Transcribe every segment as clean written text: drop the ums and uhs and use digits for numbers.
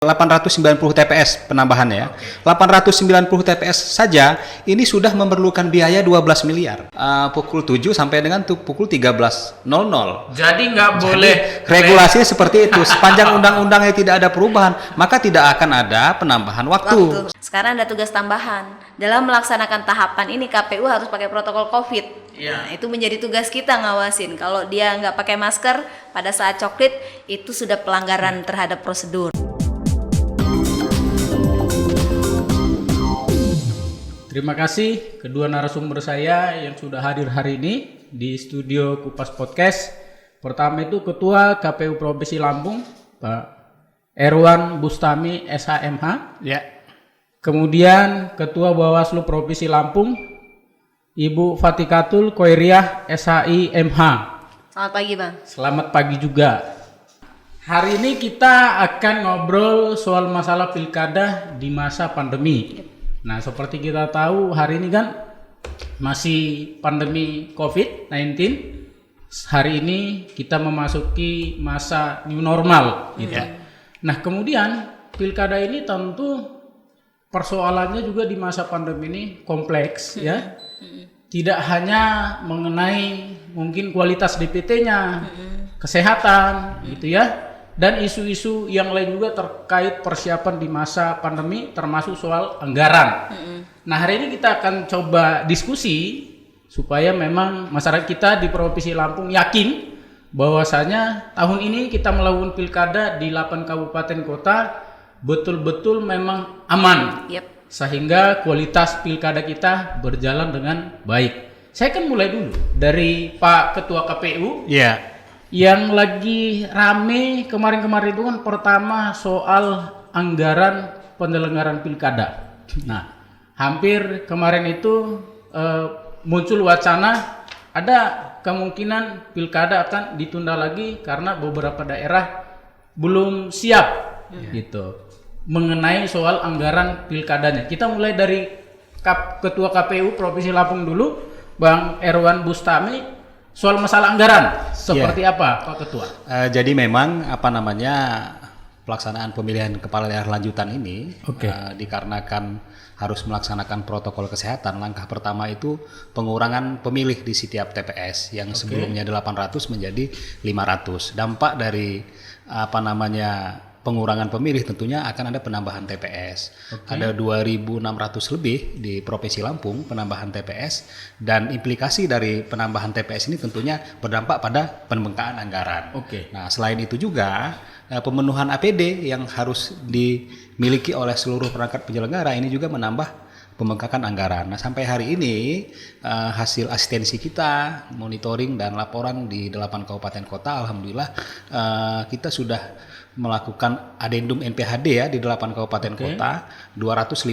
890 TPS penambahannya ya. 890 TPS saja ini sudah memerlukan biaya 12 miliar. Pukul 7 sampai dengan pukul 13.00. Jadi nggak boleh regulasi seperti itu. Sepanjang undang-undangnya tidak ada perubahan, maka tidak akan ada penambahan waktu. Sekarang ada tugas tambahan. Dalam melaksanakan tahapan ini KPU harus pakai protokol COVID. Nah, itu menjadi tugas kita ngawasin. Kalau dia nggak pakai masker pada saat coklit, itu sudah pelanggaran terhadap prosedur. Terima kasih kedua narasumber saya yang sudah hadir hari ini di studio Kupas Podcast. Pertama itu Ketua KPU Provinsi Lampung, Pak Erwan Bustami SHMH. Ya. Kemudian Ketua Bawaslu Provinsi Lampung, Ibu Fatikatul Koiriah SHI MH. Selamat pagi, Bang. Selamat pagi juga. Hari ini kita akan ngobrol soal masalah pilkada di masa pandemi. Nah, seperti kita tahu hari ini kan masih pandemi COVID-19. Hari ini kita memasuki masa new normal gitu. Nah, kemudian pilkada ini tentu persoalannya juga di masa pandemi ini kompleks ya. Tidak hanya mengenai mungkin kualitas DPT-nya, kesehatan gitu ya. Dan isu-isu yang lain juga terkait persiapan di masa pandemi termasuk soal anggaran. Nah, hari ini kita akan coba diskusi supaya memang masyarakat kita di Provinsi Lampung yakin bahwasanya tahun ini kita melakukan pilkada di 8 kabupaten kota betul-betul memang aman. Sehingga kualitas pilkada kita berjalan dengan baik. Saya akan mulai dulu dari Pak Ketua KPU. Yang lagi rame kemarin-kemarin itu kan pertama soal anggaran penyelenggaraan pilkada. Nah, hampir kemarin itu muncul wacana ada kemungkinan pilkada akan ditunda lagi karena beberapa daerah belum siap gitu mengenai soal anggaran pilkadanya. Kita mulai dari Ketua KPU Provinsi Lampung dulu, Bang Erwan Bustami. Soal masalah anggaran seperti apa Pak Ketua? Jadi memang pelaksanaan pemilihan kepala daerah lanjutan ini dikarenakan harus melaksanakan protokol kesehatan. Langkah pertama itu pengurangan pemilih di setiap TPS yang sebelumnya 800 menjadi 500. Dampak dari pengurangan pemilih tentunya akan ada penambahan TPS. Ada 2.600 lebih di Provinsi Lampung penambahan TPS, dan implikasi dari penambahan TPS ini tentunya berdampak pada pembengkakan anggaran. Nah, selain itu juga pemenuhan APD yang harus dimiliki oleh seluruh perangkat penyelenggara ini juga menambah pembengkakan anggaran. Nah, sampai hari ini hasil asistensi kita, monitoring dan laporan di 8 kabupaten kota, alhamdulillah kita sudah melakukan adendum NPHD ya di 8 kabupaten kota, 250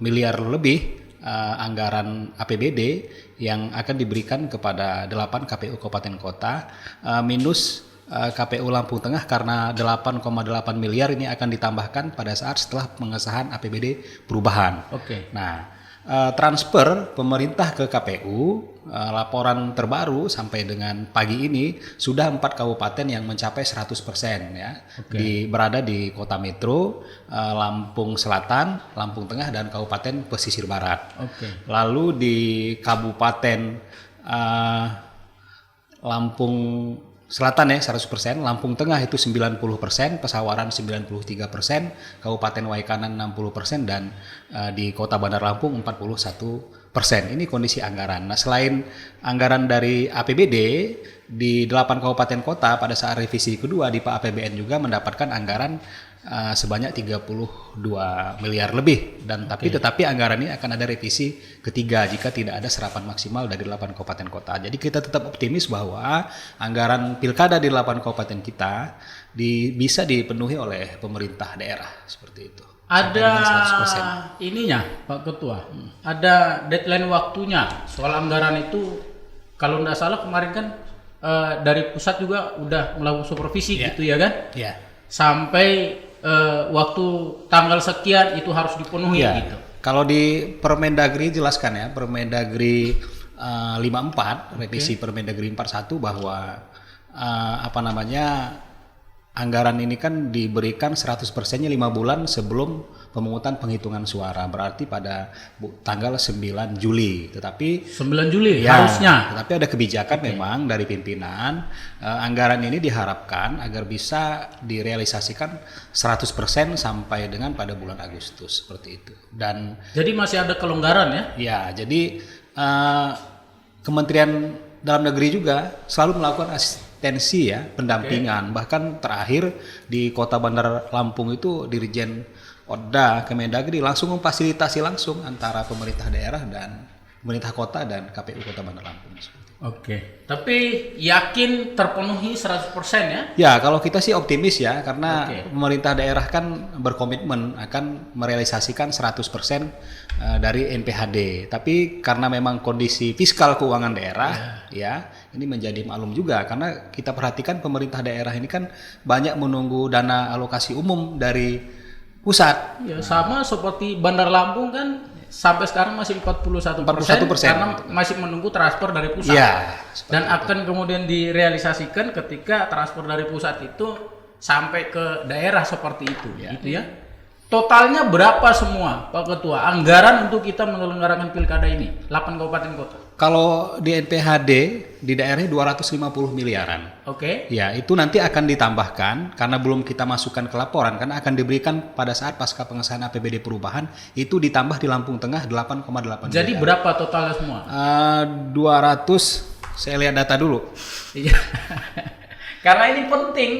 miliar lebih anggaran APBD yang akan diberikan kepada 8 KPU kabupaten kota, minus KPU Lampung Tengah karena 8,8 miliar ini akan ditambahkan pada saat setelah pengesahan APBD perubahan. Nah, transfer pemerintah ke KPU, laporan terbaru sampai dengan pagi ini sudah 4 kabupaten yang mencapai 100% ya. Berada di Kota Metro, Lampung Selatan, Lampung Tengah dan Kabupaten Pesisir Barat. Lalu di Kabupaten Lampung Selatan ya 100%, Lampung Tengah itu 90%, Pesawaran 93%, Kabupaten Waikanan 60%, dan di Kota Bandar Lampung 41%. Ini kondisi anggaran. Nah, selain anggaran dari APBD, di 8 kabupaten kota pada saat revisi kedua di APBN juga mendapatkan anggaran sebanyak 32 miliar lebih, dan tetapi anggaran ini akan ada revisi ketiga jika tidak ada serapan maksimal dari 8 kabupaten kota. Jadi kita tetap optimis bahwa anggaran pilkada di 8 kabupaten kita bisa dipenuhi oleh pemerintah daerah seperti itu. Ada ininya Pak Ketua, ada deadline waktunya soal anggaran itu. Kalau tidak salah kemarin kan dari pusat juga udah melakukan supervisi gitu ya kan? Sampai waktu tanggal sekian itu harus dipenuhi gitu. Kalau di Permendagri jelaskan ya, Permendagri 54, revisi Permendagri 41 bahwa anggaran ini kan diberikan 100%-nya 5 bulan sebelum pemungutan penghitungan suara, berarti pada tanggal 9 Juli. Tetapi 9 Juli ya, harusnya. tetapi ada kebijakan memang dari pimpinan, anggaran ini diharapkan agar bisa direalisasikan 100% sampai dengan pada bulan Agustus, seperti itu. Dan Jadi masih ada kelonggaran ya? ya, jadi Kementerian Dalam Negeri juga selalu melakukan asistensi ya, pendampingan. Bahkan terakhir di Kota Bandar Lampung itu Dirjen Oda Kemendagri langsung memfasilitasi langsung antara pemerintah daerah dan pemerintah kota dan KPU Kota Bandar Lampung. Oke. Tapi yakin terpenuhi 100% ya? Ya, kalau kita sih optimis ya, karena Oke. pemerintah daerah kan berkomitmen akan merealisasikan 100% dari NPHD. Tapi karena memang kondisi fiskal keuangan daerah, ya, ini menjadi maklum juga karena kita perhatikan pemerintah daerah ini kan banyak menunggu dana alokasi umum dari pusat. Ya sama seperti Bandar Lampung kan sampai sekarang masih 41% 41%, karena gitu. masih menunggu transfer dari pusat. Iya, Dan akan kemudian direalisasikan ketika transfer dari pusat itu sampai ke daerah seperti itu, gitu ya. Totalnya berapa semua, Pak Ketua, anggaran untuk kita menyelenggarakan pilkada ini, 8 kabupaten kota? Kalau di NPHD di daerahnya 250 miliaran. Oke. Ya, itu nanti akan ditambahkan karena belum kita masukkan ke laporan karena akan diberikan pada saat pasca pengesahan APBD perubahan itu ditambah di Lampung Tengah 8,8 Jadi miliar. berapa totalnya semua? 200, saya lihat data dulu. Iya. Karena ini penting.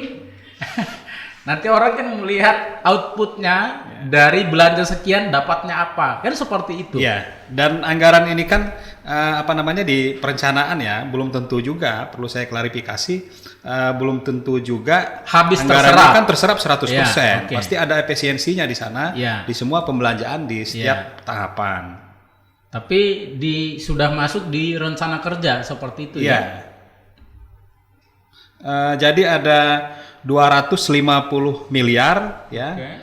Nanti orang kan melihat outputnya dari belanja sekian dapatnya apa, kan seperti itu. Ya, dan anggaran ini kan di perencanaan ya, belum tentu juga, perlu saya klarifikasi, belum tentu juga Habis anggaran terserap. ini kan terserap 100%. Ya, oke. Pasti ada efisiensinya di sana, Ya. di semua pembelanjaan di setiap tahapan. Tapi sudah masuk di rencana kerja seperti itu Iya. ya. Jadi ada 250 miliar ya, Oke.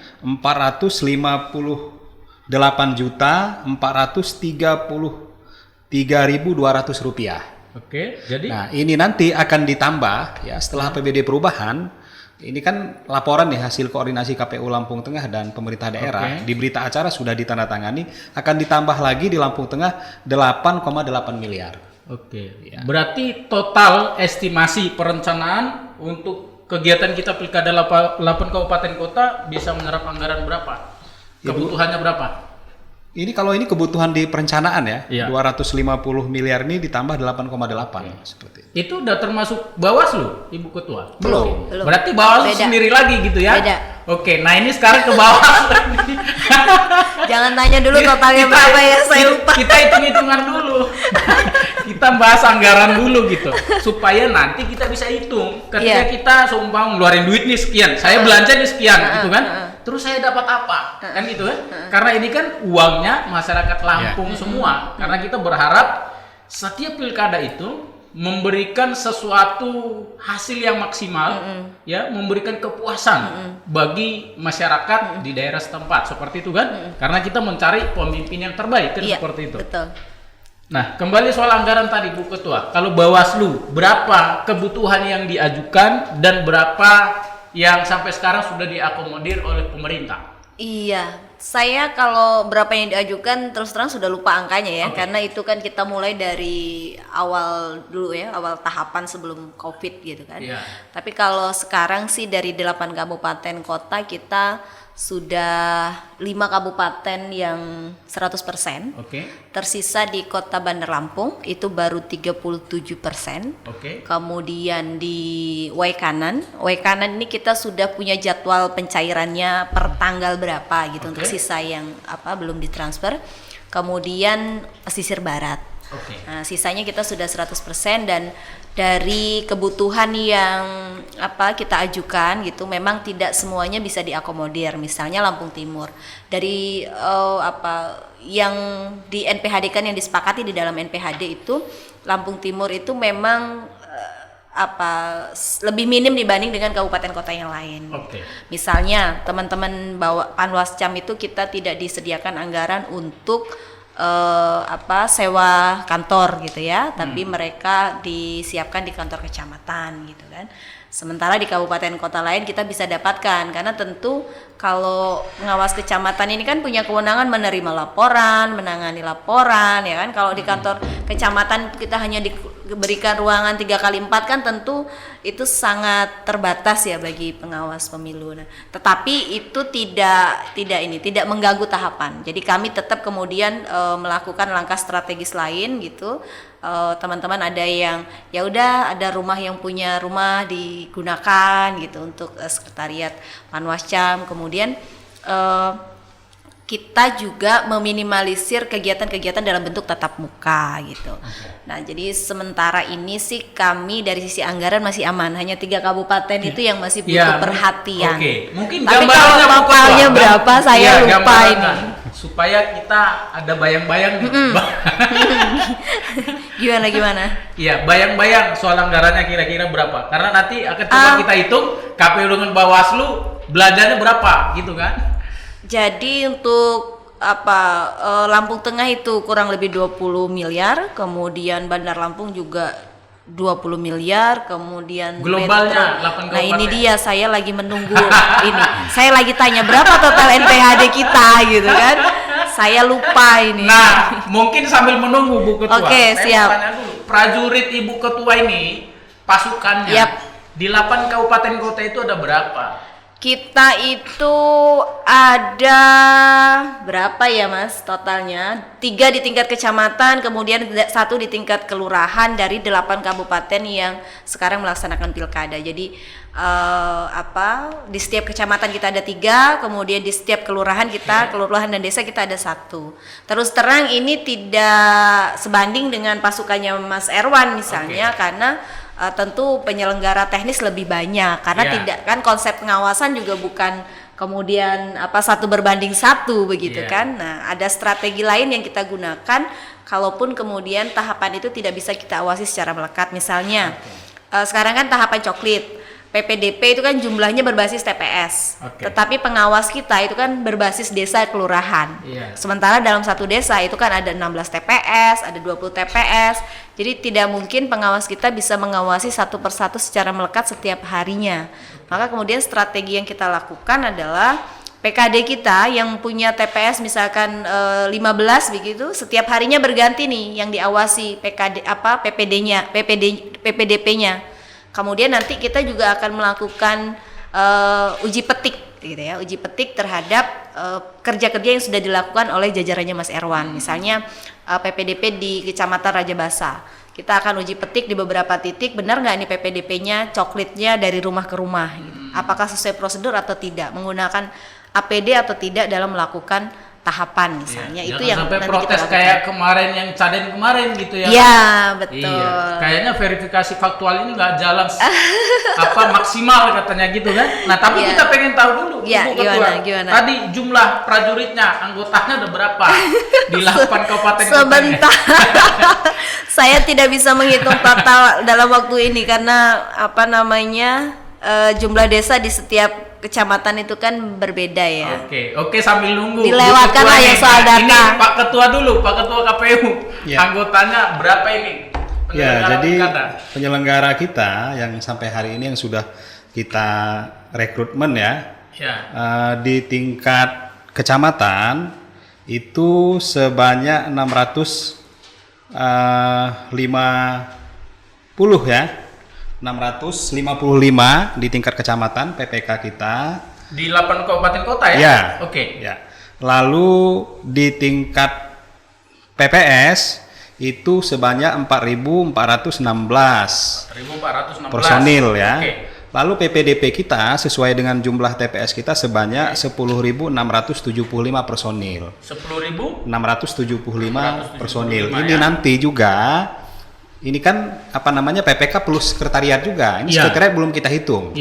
458.433.200 rupiah. Oke, jadi Nah, ini nanti akan ditambah ya setelah APBD perubahan. Ini kan laporan nih hasil koordinasi KPU Lampung Tengah dan pemerintah daerah. Oke. Di berita acara sudah ditandatangani, akan ditambah lagi di Lampung Tengah 8,8 miliar. oke. Ya. Berarti total estimasi perencanaan untuk kegiatan kita pilkada 8 kabupaten kota bisa menyerap anggaran berapa? Kebutuhannya berapa? Ini kalau ini kebutuhan di perencanaan ya, Iya. 250 miliar ini ditambah 8,8 seperti itu. Itu udah termasuk Bawaslu, Ibu Ketua? Belum. Belum. Berarti Bawaslu Beda. sendiri lagi gitu ya? Beda. Oke, nah ini sekarang ke Bawaslu. Jangan tanya dulu totalnya berapa ya, saya lupa. Kita hitung-hitungan dulu. Kita bahas anggaran dulu gitu. Supaya nanti kita bisa hitung. Ketika Iya. kita seumpama ngeluarin duit nih sekian, saya belanja nih sekian gitu kan. Terus saya dapat apa? Kan gitu kan? Karena ini kan uangnya masyarakat Lampung semua. Karena kita berharap setiap pilkada itu memberikan sesuatu hasil yang maksimal, ya, memberikan kepuasan bagi masyarakat di daerah setempat, seperti itu kan? Karena kita mencari pemimpin yang terbaik, kan Iya, seperti itu. betul. Nah, kembali soal anggaran tadi, Bu Ketua. Kalau Bawaslu, berapa kebutuhan yang diajukan dan berapa yang sampai sekarang sudah diakomodir oleh pemerintah? Iya, saya kalau berapa yang diajukan terus terang sudah lupa angkanya ya, Oke. karena itu kan kita mulai dari awal dulu ya, awal tahapan sebelum COVID gitu kan. Iya. Tapi kalau sekarang sih dari 8 kabupaten kota kita sudah 5 kabupaten yang 100%. Oke, Tersisa di Kota Bandar Lampung itu baru 37%. oke, Kemudian di Waikanan ini kita sudah punya jadwal pencairannya per tanggal berapa gitu untuk Oke. sisa yang belum ditransfer. Kemudian pesisir barat. oke. Nah, sisanya kita sudah 100% dan dari kebutuhan yang kita ajukan gitu memang tidak semuanya bisa diakomodir. Misalnya Lampung Timur. Dari yang di NPHD kan yang disepakati di dalam NPHD itu Lampung Timur itu memang lebih minim dibanding dengan kabupaten kota yang lain. Oke. Misalnya teman-teman bawa Panwascam itu kita tidak disediakan anggaran untuk sewa kantor gitu ya, tapi mereka disiapkan di kantor kecamatan gitu kan. Sementara di kabupaten kota lain kita bisa dapatkan, karena tentu kalau pengawas kecamatan ini kan punya kewenangan menerima laporan, menangani laporan, ya kan. Kalau di kantor kecamatan kita hanya diberikan ruangan 3x4 kan tentu itu sangat terbatas ya bagi pengawas pemilu. Nah, tetapi itu tidak mengganggu tahapan. Jadi kami tetap kemudian melakukan langkah strategis lain gitu. Teman-teman ada yang ya udah ada rumah yang punya rumah digunakan gitu untuk sekretariat Panwascam. Kemudian kita juga meminimalisir kegiatan-kegiatan dalam bentuk tatap muka gitu. Nah, jadi sementara ini sih kami dari sisi anggaran masih aman. Hanya 3 kabupaten itu yang masih butuh perhatian. Mungkin tapi kalau totalnya berapa saya lupa ini. Supaya kita ada bayang-bayang gitu. Gimana? Iya, bayang-bayang soal anggarannya kira-kira berapa. Karena nanti akan coba kita hitung KPU dengan Bawaslu belanjanya berapa gitu kan. Jadi untuk Lampung Tengah itu kurang lebih 20 miliar, kemudian Bandar Lampung juga 20 miliar, kemudian globalnya 8 kabupaten. Nah, ini dia saya lagi menunggu ini. Saya lagi tanya berapa total NPHD kita gitu kan. Saya lupa ini. Nah, mungkin sambil menunggu Bu Ketua. Oke, siap. Tanya dulu. Prajurit Ibu Ketua ini pasukannya di 8 kabupaten kota itu ada berapa? Kita itu ada berapa ya Mas totalnya? 3 di tingkat kecamatan, kemudian 1 di tingkat kelurahan dari 8 kabupaten yang sekarang melaksanakan pilkada. Jadi di setiap kecamatan kita ada 3, kemudian di setiap kelurahan dan desa kita ada 1. Terus terang ini tidak sebanding dengan pasukannya Mas Erwan misalnya, karena tentu penyelenggara teknis lebih banyak karena tidak kan konsep pengawasan juga bukan kemudian 1 berbanding 1 begitu kan. Nah, ada strategi lain yang kita gunakan kalaupun kemudian tahapan itu tidak bisa kita awasi secara melekat. Misalnya sekarang kan tahapan coklit. PPDP itu kan jumlahnya berbasis TPS, tetapi pengawas kita itu kan berbasis desa kelurahan. Sementara dalam satu desa itu kan ada 16 TPS, ada 20 TPS. Jadi tidak mungkin pengawas kita bisa mengawasi satu persatu secara melekat setiap harinya. Maka kemudian strategi yang kita lakukan adalah PKD kita yang punya TPS misalkan 15 begitu, setiap harinya berganti nih yang diawasi PPDP-nya. Kemudian nanti kita juga akan melakukan uji petik gitu ya, uji petik terhadap kerja-kerja yang sudah dilakukan oleh jajarannya Mas Erwan. Misalnya PPDP di Kecamatan Raja Basa. Kita akan uji petik di beberapa titik, benar nggak nih PPDP-nya coklitnya dari rumah ke rumah gitu. Apakah sesuai prosedur atau tidak, menggunakan APD atau tidak dalam melakukan tahapan misalnya. Itu yang sampai nanti protes kita kayak kemarin yang Caden kemarin gitu ya. Iya, betul. Iya. Kayaknya verifikasi faktual ini nggak jalan maksimal katanya gitu kan. Nah, tapi kita pengen tahu dulu Bu Ketua. Gimana? Tadi jumlah prajuritnya, anggotanya ada berapa? Di 8 kabupaten kota. Sebentar. Saya tidak bisa menghitung total dalam waktu ini karena jumlah desa di setiap kecamatan itu kan berbeda ya. Oke, sambil nunggu. Dilewatkan lah ya soal data. Ini Pak Ketua dulu, Pak Ketua KPU. Anggotanya berapa ini? Jadi penyelenggara kita yang sampai hari ini yang sudah kita rekrutmen di tingkat kecamatan itu sebanyak 650 655 di tingkat kecamatan PPK kita. Di 8 kabupaten kota ya? Ya. Ya. Lalu di tingkat PPS itu sebanyak 4.416 personil ya. Lalu PPDP kita sesuai dengan jumlah TPS kita sebanyak 10.675 personil. 10.675 personil. Ini nanti juga ini kan PPK plus sekretariat juga. Ini sekretariat belum kita hitung.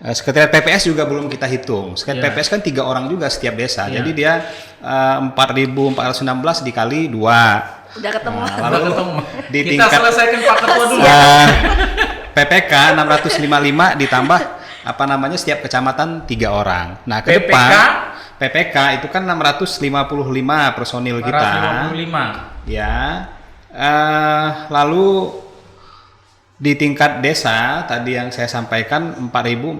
Sekretariat PPS juga belum kita hitung. Sekretariat PPS kan 3 orang juga setiap desa. Jadi dia 4.416 dikali 2. Udah ketemu. Lalu di kita tingkat selesaikan Pak Ketua dulu. PPK 655 ditambah setiap kecamatan 3 orang. Nah, ke depan PPK itu kan 655 personil kita. 455. Ya. Lalu Di tingkat desa tadi yang saya sampaikan 4.416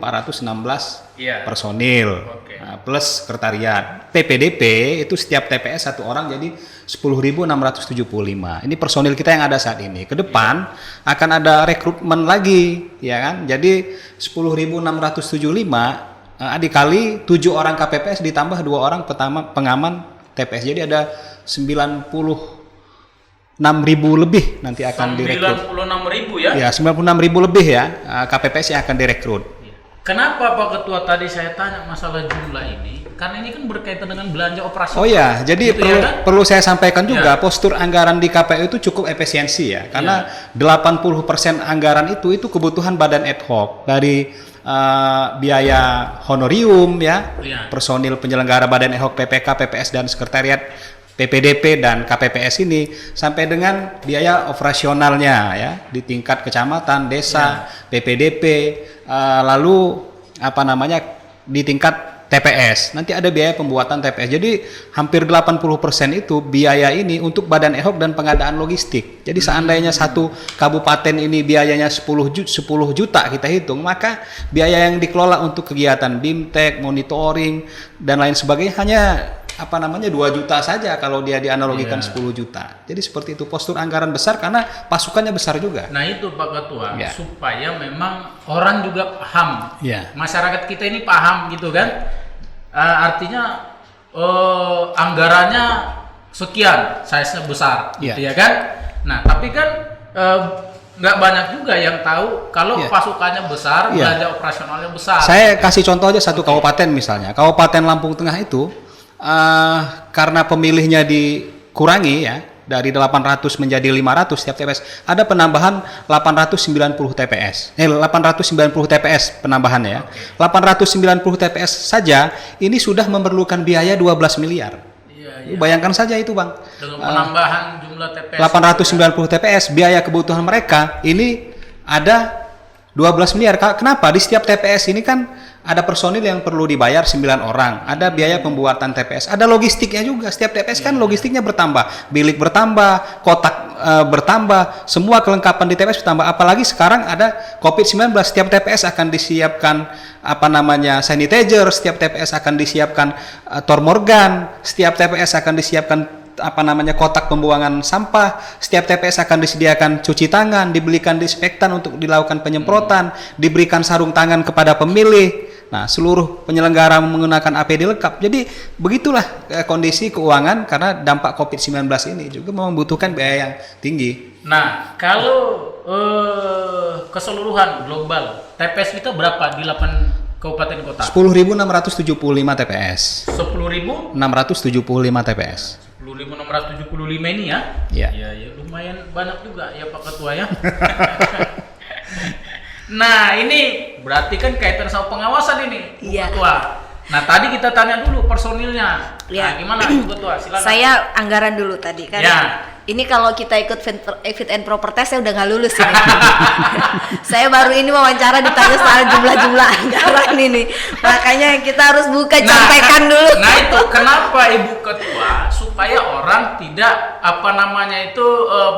personil, nah, plus sekretariat. PPDP itu setiap TPS satu orang jadi 10.675. Ini personil kita yang ada saat ini. Ke depan akan ada rekrutmen lagi, ya kan? Jadi 10.675 dikali 7 orang KPPS ditambah 2 orang pengaman TPS. Jadi ada 96.000 lebih nanti akan direkrut. 96.000 ya? Ya, 96.000 lebih ya KPPS yang akan direkrut. Kenapa Pak Ketua tadi saya tanya masalah jumlah ini? Karena ini kan berkaitan dengan belanja operasional. Oh ya, jadi gitu perlu, ya kan? perlu saya sampaikan juga postur anggaran di KPU itu cukup efisiensi ya. Karena 80% anggaran itu kebutuhan badan ad hoc dari biaya honorium ya, personil penyelenggara badan ad hoc PPK, PPS dan sekretariat PPDP dan KPPS ini sampai dengan biaya operasionalnya ya di tingkat kecamatan, desa, PPDP, lalu di tingkat TPS. Nanti ada biaya pembuatan TPS. Jadi hampir 80% itu biaya ini untuk badan ad hoc dan pengadaan logistik. Jadi seandainya satu kabupaten ini biayanya 10 juta kita hitung, maka biaya yang dikelola untuk kegiatan BIMTEK, monitoring dan lain sebagainya hanya 2 juta saja kalau dia dianalogikan 10 juta. Jadi seperti itu postur anggaran besar karena pasukannya besar juga. Nah itu Pak Ketua, supaya memang orang juga paham, masyarakat kita ini paham gitu kan. Artinya anggarannya sekian, size-nya besar, gitu ya kan. Nah tapi kan nggak banyak juga yang tahu kalau pasukannya besar, belanja operasionalnya besar. Saya kasih contoh aja satu kabupaten misalnya, Kabupaten Lampung Tengah itu karena pemilihnya dikurangi ya dari 800 menjadi 500 setiap TPS, ada penambahan 890 TPS. 890 TPS penambahannya ya. 890 TPS saja ini sudah memerlukan biaya 12 miliar. Bayangkan saja itu, Bang. Dengan penambahan jumlah TPS 890 TPS, biaya kebutuhan mereka ini ada 12 miliar. Kenapa? Di setiap TPS ini kan ada personil yang perlu dibayar 9 orang, ada biaya pembuatan TPS, ada logistiknya juga. Setiap TPS kan logistiknya bertambah, bilik bertambah, kotak bertambah, semua kelengkapan di TPS bertambah. Apalagi sekarang ada COVID-19, setiap TPS akan disiapkan sanitizer, setiap TPS akan disiapkan Tormorgan, setiap TPS akan disiapkan kotak pembuangan sampah, setiap TPS akan disediakan cuci tangan, dibelikan disinfektan untuk dilakukan penyemprotan, diberikan sarung tangan kepada pemilih. Nah, seluruh penyelenggara menggunakan APD lengkap. Jadi begitulah kondisi keuangan karena dampak COVID-19 ini juga membutuhkan biaya yang tinggi. Nah, kalau keseluruhan global TPS kita berapa di 8 kabupaten kota? 10.675 TPS. 10.675 TPS. 10.675 ini ya? Iya. Ya, lumayan banyak juga ya Pak Ketua ya. Nah, ini berarti kan kaitan sama pengawasan ini, Bu Ketua. Nah, tadi kita tanya dulu personilnya. Nah, gimana Bu Ketua? Silakan. Saya anggaran dulu tadi kan. Ini kalau kita ikut fit and proper test saya udah nggak lulus ini. Saya baru ini wawancara ditanya soal jumlah anggaran ini. Makanya kita harus buka contekan dulu. Nah itu kenapa Ibu Ketua supaya orang tidak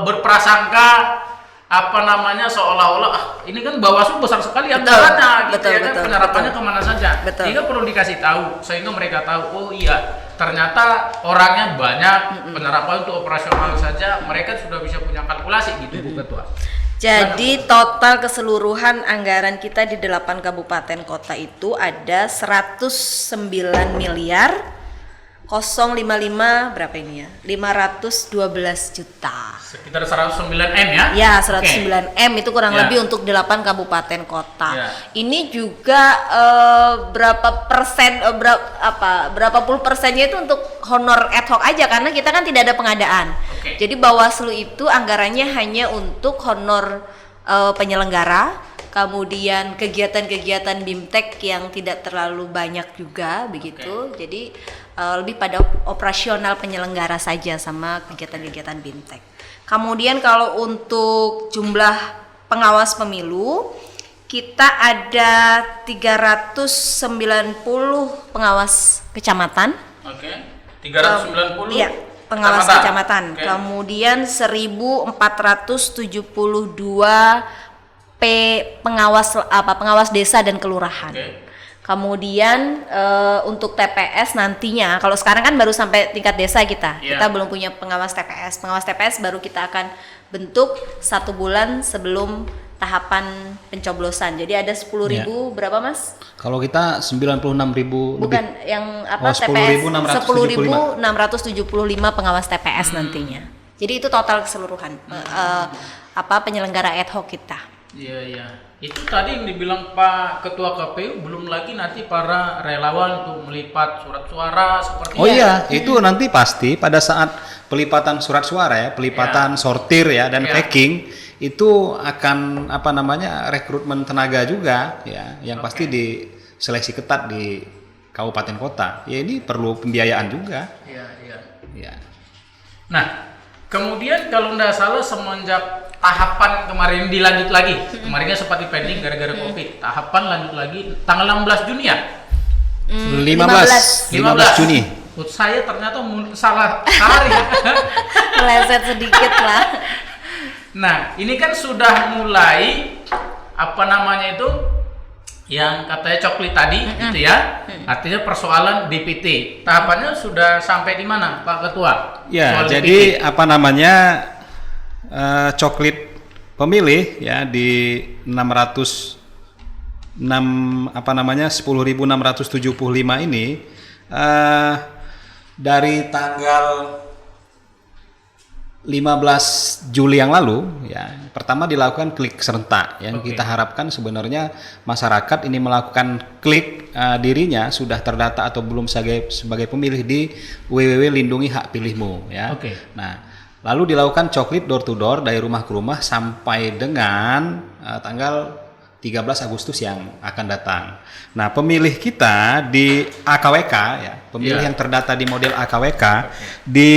berprasangka seolah-olah ini kan Bawaslu besar sekali anggarannya gitu ya kan, penyerapannya kemana saja. Sehingga perlu dikasih tahu sehingga mereka tahu, oh iya ternyata orangnya banyak, penyerapan untuk operasional saja mereka sudah bisa punya kalkulasi gitu Bu Ketua. Jadi total keseluruhan anggaran kita di 8 kabupaten kota itu ada 109 miliar 055 berapa ini ya? 512 juta. Sekitar 109 M ya? Ya, 109 M itu kurang lebih untuk 8 kabupaten kota. Ini juga berapa puluh persennya itu untuk honor ad hoc aja karena kita kan tidak ada pengadaan. Jadi Bawaslu itu anggarannya hanya untuk honor penyelenggara, kemudian kegiatan-kegiatan BIMTEK yang tidak terlalu banyak juga begitu. Jadi lebih pada operasional penyelenggara saja sama kegiatan-kegiatan BIMTEK. Kemudian kalau untuk jumlah pengawas pemilu kita ada 390 pengawas kecamatan. 390. Iya, pengawas kecamatan. Kemudian 1472 pengawas desa dan kelurahan. Oke. Kemudian untuk TPS nantinya, kalau sekarang kan baru sampai tingkat desa kita belum punya pengawas TPS. Pengawas TPS baru kita akan bentuk 1 bulan sebelum tahapan pencoblosan. Jadi ada 10.000 berapa Mas? Kalau kita 96.000 Bukan lebih. yang apa TPS 10.675 pengawas TPS nantinya. Jadi itu total keseluruhan penyelenggara ad hoc kita. Iya. Itu tadi yang dibilang Pak Ketua KPU, belum lagi nanti para relawan untuk melipat surat suara seperti Oh iya, itu nanti pasti pada saat pelipatan surat suara ya, pelipatan sortir ya dan packing itu akan rekrutmen tenaga juga ya, yang pasti diseleksi ketat di kabupaten kota. Ya ini perlu pembiayaan juga. Iya. Nah, kemudian kalau tidak salah semenjak tahapan kemarin dilanjut lagi, kemarinnya sempat pending gara-gara COVID. Tahapan lanjut lagi tanggal 16 Juni ya? 15 Juni. Saya ternyata salah hari. Meleset sedikit lah. Nah, ini kan sudah mulai yang katanya coklit tadi gitu ya. Artinya persoalan DPT. Tahapannya sudah sampai di mana, Pak Ketua? Ya, soal jadi DPT. Coklit pemilih ya di 10.675 ini dari tanggal 15 Juli yang lalu ya, pertama dilakukan klik serentak. Yang kita harapkan sebenarnya masyarakat ini melakukan klik dirinya sudah terdata atau belum sebagai pemilih di www.lindungi hak pilihmu ya. Nah, lalu dilakukan coklit door to door dari rumah ke rumah sampai dengan tanggal 13 Agustus yang akan datang. Nah, pemilih kita di AKWK ya, pemilih yang terdata di model AKWK di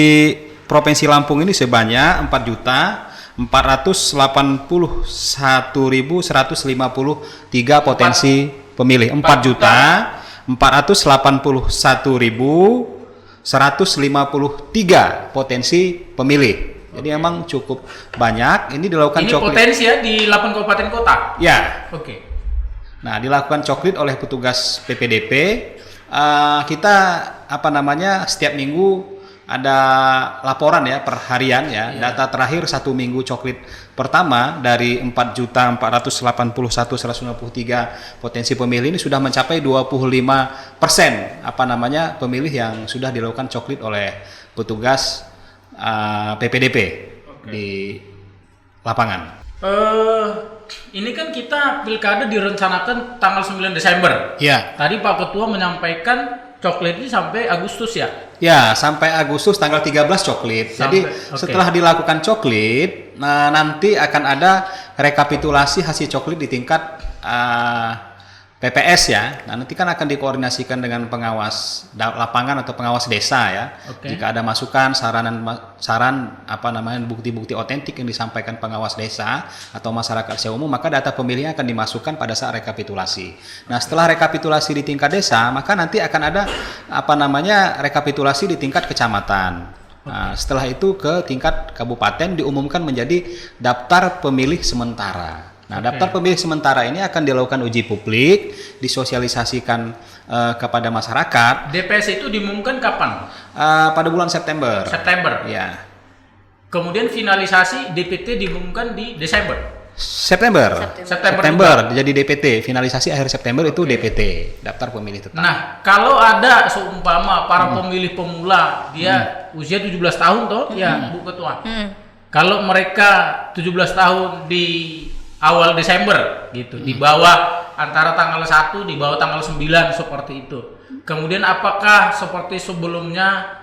Provinsi Lampung ini sebanyak 4.481.153 potensi pemilih. 4.481.153 potensi pemilih. Jadi memang cukup banyak. Ini dilakukan coklit. Potensi ya di 8 kabupaten kota. Ya. Nah, dilakukan coklit oleh petugas PPDP. Kita setiap minggu ada laporan ya per harian ya. Data terakhir 1 minggu coklit pertama dari 4.481.153 potensi pemilih ini sudah mencapai 25% pemilih yang sudah dilakukan coklit oleh petugas PPDP di lapangan. Ini kan kita pilkada direncanakan tanggal 9 Desember. Ya. Tadi Pak Ketua menyampaikan coklit ini sampai Agustus ya? Ya, sampai Agustus tanggal 13 coklit. Jadi setelah dilakukan coklit, nanti akan ada rekapitulasi hasil coklit di tingkat PPS ya. Nah, nanti kan akan dikoordinasikan dengan pengawas lapangan atau pengawas desa ya. Jika ada masukan, saran bukti-bukti otentik yang disampaikan pengawas desa atau masyarakat secara umum, maka data pemilihnya akan dimasukkan pada saat rekapitulasi. Nah, setelah rekapitulasi di tingkat desa, maka nanti akan ada rekapitulasi di tingkat kecamatan. Nah, setelah itu ke tingkat kabupaten diumumkan menjadi daftar pemilih sementara. Nah, daftar pemilih sementara ini akan dilakukan uji publik, disosialisasikan kepada masyarakat. DPS itu diumumkan kapan? Pada bulan September. Ya. Kemudian finalisasi DPT diumumkan di Desember. September. Jadi DPT, finalisasi akhir September itu DPT, daftar pemilih tetap. Nah, kalau ada seumpama para pemilih pemula, dia usia 17 tahun toh, ya Bu Ketua. Kalau mereka 17 tahun di awal Desember gitu, di bawah antara tanggal 1 di bawah tanggal 9 seperti itu. Kemudian apakah seperti sebelumnya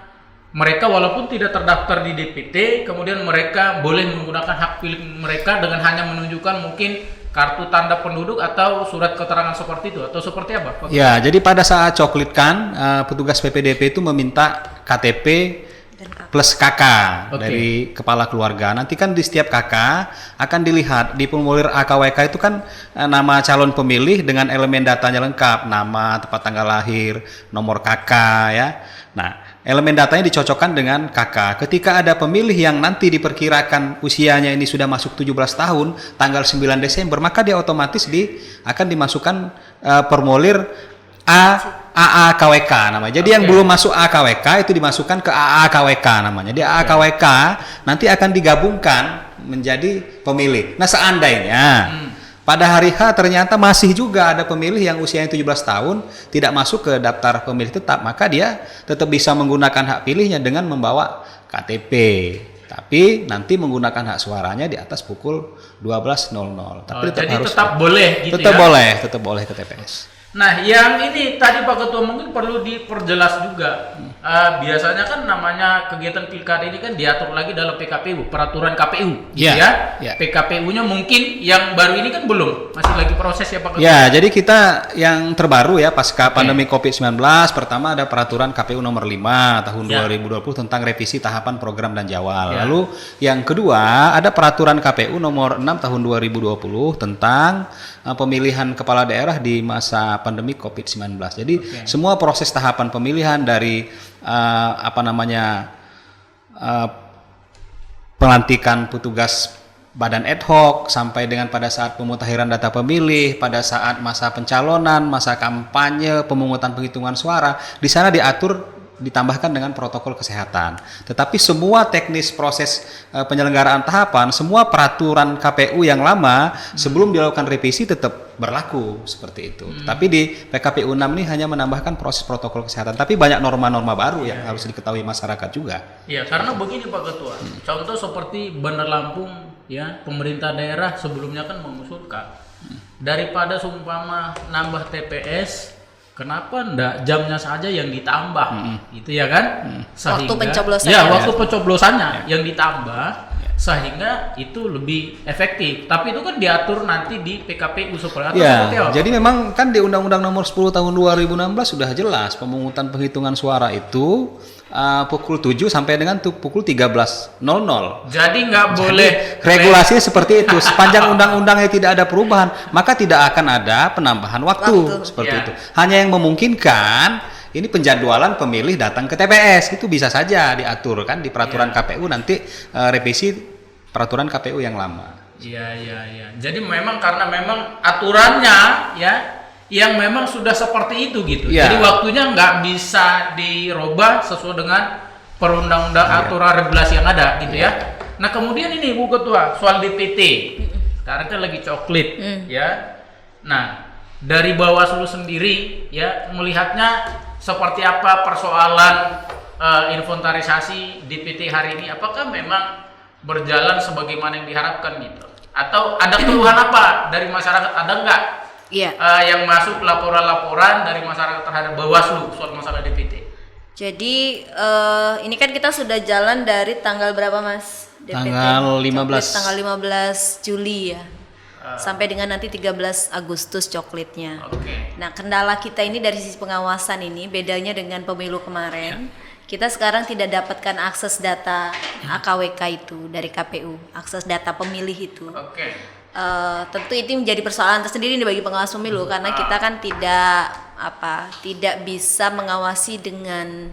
mereka walaupun tidak terdaftar di DPT, kemudian mereka boleh menggunakan hak pilih mereka dengan hanya menunjukkan mungkin kartu tanda penduduk atau surat keterangan seperti itu, atau seperti apa? Ya, jadi pada saat coklitkan petugas PPDP itu meminta KTP plus KK Oke. dari kepala keluarga. Nanti kan di setiap KK akan dilihat di formulir AKWK itu kan nama calon pemilih dengan elemen datanya lengkap, nama, tempat tanggal lahir, nomor KK ya. Nah, elemen datanya dicocokkan dengan KK. Ketika ada pemilih yang nanti diperkirakan usianya ini sudah masuk 17 tahun, tanggal 9 Desember, maka dia otomatis akan dimasukkan formulir AAKWK namanya. Jadi yang belum masuk AKWK itu dimasukkan ke AAKWK namanya. Di AAKWK nanti akan digabungkan menjadi pemilih. Nah, seandainya pada hari H ternyata masih juga ada pemilih yang usianya 17 tahun tidak masuk ke daftar pemilih tetap, maka dia tetap bisa menggunakan hak pilihnya dengan membawa KTP. Tapi nanti menggunakan hak suaranya di atas pukul 12.00. Tapi Jadi harus tetap boleh gitu tetap ya. tetap boleh ke TPS. Nah, yang ini tadi Pak Ketua mungkin perlu diperjelas juga. Biasanya kan namanya kegiatan pilkada ini kan diatur lagi dalam PKPU, peraturan KPU, gitu ya. PKPU-nya mungkin yang baru ini kan belum, masih lagi proses ya Pak Ketua. Ya, jadi kita yang terbaru ya pasca pandemi COVID-19, pertama ada peraturan KPU nomor 5 tahun 2020 tentang revisi tahapan program dan jadwal. Lalu yang kedua ada peraturan KPU nomor 6 tahun 2020 tentang pemilihan kepala daerah di masa pandemi COVID-19. Jadi semua proses tahapan pemilihan dari pelantikan petugas badan ad hoc sampai dengan pada saat pemutakhiran data pemilih, pada saat masa pencalonan, masa kampanye, pemungutan penghitungan suara, di sana diatur ditambahkan dengan protokol kesehatan. Tetapi semua teknis proses penyelenggaraan tahapan, semua peraturan KPU yang lama sebelum dilakukan revisi tetap berlaku seperti itu. Tapi di PKPU 6 ini hanya menambahkan proses protokol kesehatan. Tapi banyak norma-norma baru yang harus diketahui masyarakat juga. Iya, karena begini Pak Ketua. Contoh seperti Bandar Lampung ya, pemerintah daerah sebelumnya kan mengusulkan daripada seumpama nambah TPS, kenapa enggak jamnya saja yang ditambah, gitu ya kan? Sehingga, waktu pencoblosannya. Ya, waktu pencoblosannya yang ditambah, sehingga itu lebih efektif. Tapi itu kan diatur nanti di PKPU seperti apa? Jadi memang kan di Undang-Undang Nomor 10 Tahun 2016 sudah jelas pemungutan penghitungan suara itu pukul 7 sampai dengan pukul 13.00. Jadi nggak boleh. Regulasinya seperti itu. Sepanjang undang-undangnya tidak ada perubahan, maka tidak akan ada penambahan waktu. Seperti itu. Hanya yang memungkinkan ini penjadwalan pemilih datang ke TPS itu bisa saja diatur kan di peraturan KPU nanti revisi peraturan KPU yang lama. Iya. Jadi memang karena memang aturannya ya yang memang sudah seperti itu gitu. Jadi waktunya nggak bisa dirubah sesuai dengan perundang-undang aturan regulasi yang ada gitu ya. Nah kemudian ini Bu Ketua soal DPT. Sekarang kan lagi coklit ya. Nah dari Bawaslu sendiri ya melihatnya seperti apa persoalan inventarisasi DPT hari ini? Apakah memang berjalan sebagaimana yang diharapkan gitu? Atau ada keluhan apa dari masyarakat? Ada nggak? Yang masuk laporan-laporan dari masyarakat terhadap Bawaslu soal masalah DPT. Jadi ini kan kita sudah jalan dari tanggal berapa Mas? DPT? Tanggal 15. Tanggal 15 Juli ya. Sampai dengan nanti 13 Agustus coklitnya. Nah, kendala kita ini dari sisi pengawasan ini bedanya dengan pemilu kemarin. Kita sekarang tidak dapatkan akses data AKWK itu dari KPU, akses data pemilih itu. Tentu itu menjadi persoalan tersendiri nih bagi pengawas pemilu karena kita kan tidak bisa mengawasi dengan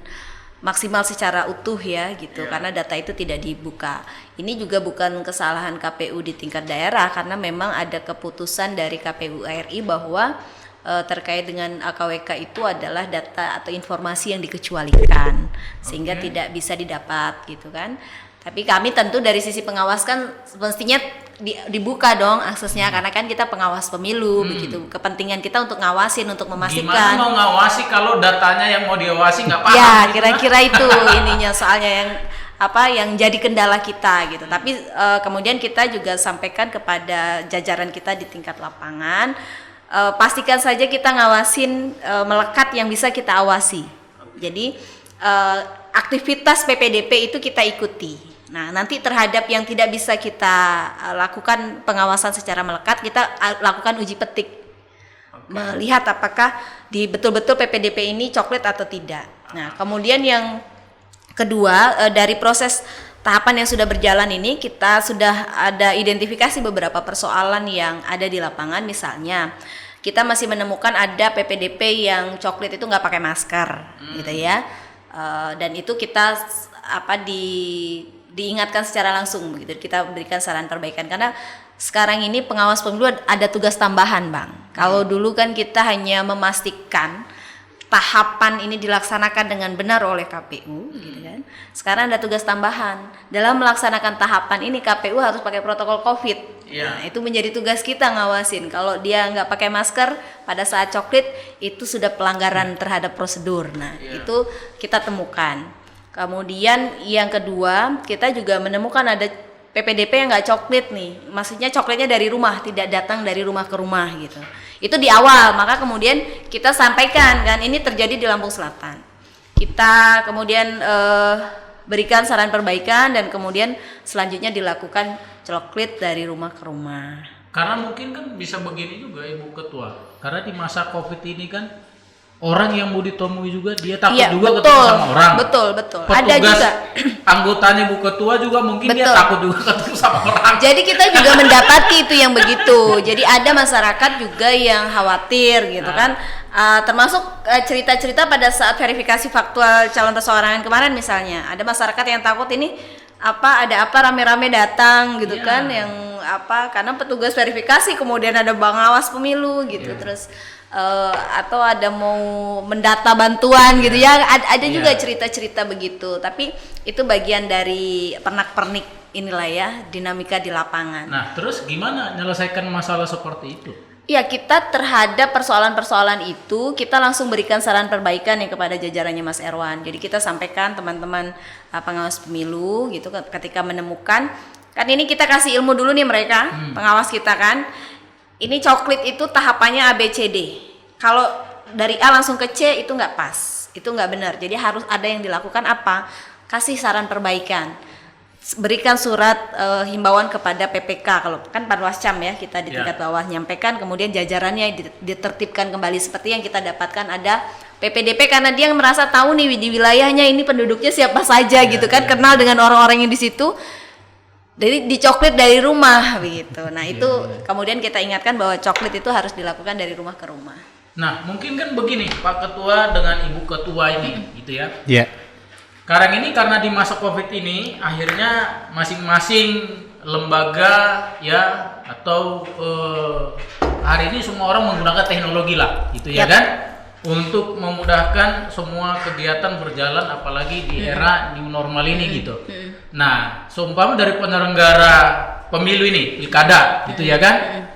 maksimal secara utuh ya gitu karena data itu tidak dibuka. Ini juga bukan kesalahan KPU di tingkat daerah karena memang ada keputusan dari KPU RI bahwa terkait dengan AKWK itu adalah data atau informasi yang dikecualikan sehingga tidak bisa didapat gitu kan. Tapi kami tentu dari sisi pengawas kan semestinya dibuka dong aksesnya karena kan kita pengawas pemilu begitu. Kepentingan kita untuk ngawasin untuk memastikan. Gimana mau ngawasi kalau datanya yang mau diawasi nggak paham? Ya kira-kira itu ininya soalnya yang jadi kendala kita gitu. Tapi kemudian kita juga sampaikan kepada jajaran kita di tingkat lapangan, pastikan saja kita ngawasin melekat yang bisa kita awasi. Jadi aktivitas PPDP itu kita ikuti. Nah, nanti terhadap yang tidak bisa kita lakukan pengawasan secara melekat, kita lakukan uji petik. Melihat apakah betul-betul PPDP ini coklat atau tidak. Nah, kemudian yang Kedua, dari proses tahapan yang sudah berjalan ini kita sudah ada identifikasi beberapa persoalan yang ada di lapangan. Misalnya kita masih menemukan ada PPDP yang coklit itu nggak pakai masker, gitu ya. Dan itu kita diingatkan secara langsung begitu. Kita berikan saran perbaikan karena sekarang ini pengawas pemilu ada tugas tambahan, Bang. Kalau dulu kan kita hanya memastikan tahapan ini dilaksanakan dengan benar oleh KPU, gitu kan. Sekarang ada tugas tambahan. Dalam melaksanakan tahapan ini KPU harus pakai protokol COVID. Nah, itu menjadi tugas kita ngawasin. Kalau dia nggak pakai masker pada saat coklit, itu sudah pelanggaran terhadap prosedur. Nah, itu kita temukan. Kemudian yang kedua, kita juga menemukan ada PPDP yang nggak coklit nih. Maksudnya coklitnya dari rumah, tidak datang dari rumah ke rumah gitu. Itu di awal, maka kemudian kita sampaikan kan ini terjadi di Lampung Selatan. Kita kemudian berikan saran perbaikan dan kemudian selanjutnya dilakukan coklit dari rumah ke rumah. Karena mungkin kan bisa begini juga Ibu Ketua. Karena di masa Covid ini kan orang yang mau ditemui juga dia takut juga ketemu sama orang. Betul. Petugas, ada juga anggotanya Bu Ketua juga mungkin dia takut juga ketemu sama orang. Jadi kita juga mendapati itu yang begitu. Jadi ada masyarakat juga yang khawatir gitu kan. Termasuk cerita-cerita pada saat verifikasi faktual calon perseorangan kemarin misalnya. Ada masyarakat yang takut ini ada apa rame-rame datang gitu kan yang karena petugas verifikasi kemudian ada pengawas pemilu gitu terus atau ada mau mendata bantuan gitu ya ada juga cerita-cerita begitu, tapi itu bagian dari pernak-pernik inilah ya dinamika di lapangan. Nah terus gimana menyelesaikan masalah seperti itu? Ya kita terhadap persoalan-persoalan itu kita langsung berikan saran perbaikan ya kepada jajarannya Mas Erwan. Jadi kita sampaikan teman-teman pengawas pemilu gitu ketika menemukan kan ini kita kasih ilmu dulu nih mereka pengawas kita kan. Ini coklit itu tahapannya ABCD. Kalau dari A langsung ke C itu nggak pas, itu nggak benar. Jadi harus ada yang dilakukan apa? Kasih saran perbaikan, berikan surat himbauan kepada PPK. Kalau kan Panwascam ya kita di tingkat bawah nyampaikan, kemudian jajarannya ditertibkan kembali seperti yang kita dapatkan ada PPDP karena dia merasa tahu nih di wilayahnya ini penduduknya siapa saja gitu kan, kenal dengan orang-orang yang di situ. Jadi dicoklit dari rumah begitu. Nah itu kemudian kita ingatkan bahwa coklit itu harus dilakukan dari rumah ke rumah. Nah mungkin kan begini Pak Ketua dengan Ibu Ketua ini gitu ya. Iya. Sekarang ini karena di masa Covid ini akhirnya masing-masing lembaga ya atau hari ini semua orang menggunakan teknologi lah gitu ya kan untuk memudahkan semua kegiatan berjalan apalagi di era new normal ini gitu. Nah, seumpama dari penyelenggara pemilu ini, pilkada gitu ya kan.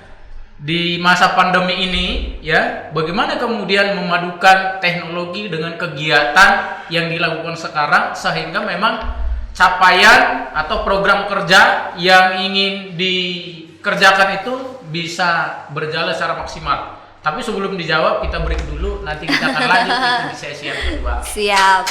Di masa pandemi ini ya, bagaimana kemudian memadukan teknologi dengan kegiatan yang dilakukan sekarang sehingga memang capaian atau program kerja yang ingin dikerjakan itu bisa berjalan secara maksimal. Tapi sebelum dijawab kita break dulu, nanti kita akan lanjut itu di sesi yang kedua. Siap.